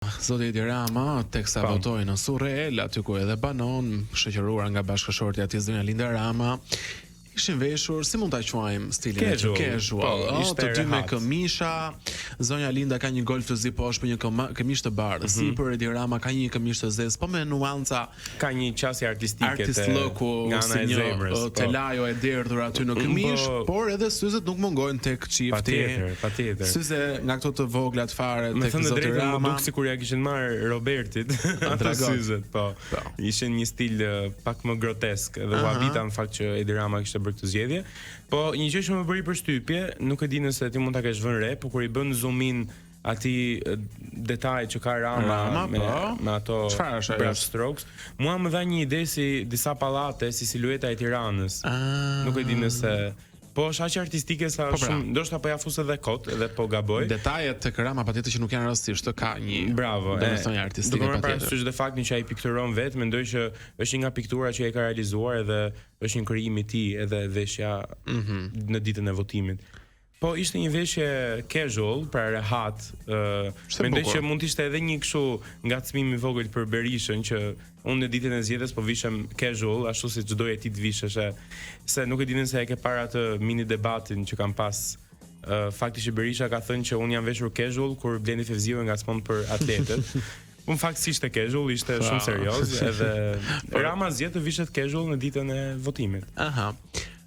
Zoti Edi Rama, teksa votoi në Surrel, aty ku edhe banon, shoqëruar nga bashkëshortja e tij Zonja Linda Rama. Ishin veshur, si mund ta quajmë stilin e casual. Të dy me këmisha. Zonja Linda ka një golf të zi poshtë për një këmishë të bardhë. Sipër Edi Rama ka një këmishë të zezë, po me nuanca. Ka një qasje artistike artist looku, si një telajo e derdhur aty në këmishë, por edhe syzet nuk mungojnë tek çifti. Patjetër. Syze nga këto të vogla të fare tek Zoti Rama. Duk sikur ja kishin marrë Robertit ato syzet, po. Ishin një stil pak më grotesk dhe u habita në fakt që Edi Rama kishte bërë këtë zgjedhje. Po një gjë që më bëri përshtypje, nuk e di nëse ti mund ta kesh vënë re, por kur i bën zoom in atij detaj që ka Rama me ato brush strokes, mua më dha një ide si disa pallate, si silueta e Tiranës. Nuk e di nëse po është aq artistike sa shumë, ndoshta po ja fus edhe kot, edhe po gaboj. Detajet tek Rama patjetër që nuk janë rastësisht, ka një domethënie artistike patjetër. Do të parasysh dhe faktin që ai pikturon vetë, mendoj që është një nga piktura që ai ka realizuar edhe është një krijim i tij edhe veshja në ditën e votimit. Po ishte një veshje casual, pra rehat. Mendoj që mund të ishte edhe një kështu ngacmim i vogël për Berishën që unë në ditën e zgjedhjes po vishem casual, ashtu si çdo ti të vishesh, se nuk e di nëse e ke para atë mini debatin që kam pas. Fakti që Berisha ka thënë që unë jam veshur casual kur Blendi Fevziu ngacmon për atletët. Unë fakt si ishte casual, ishte shumë serioz, edhe Rama zgjedh të vishet casual në ditën e votimit.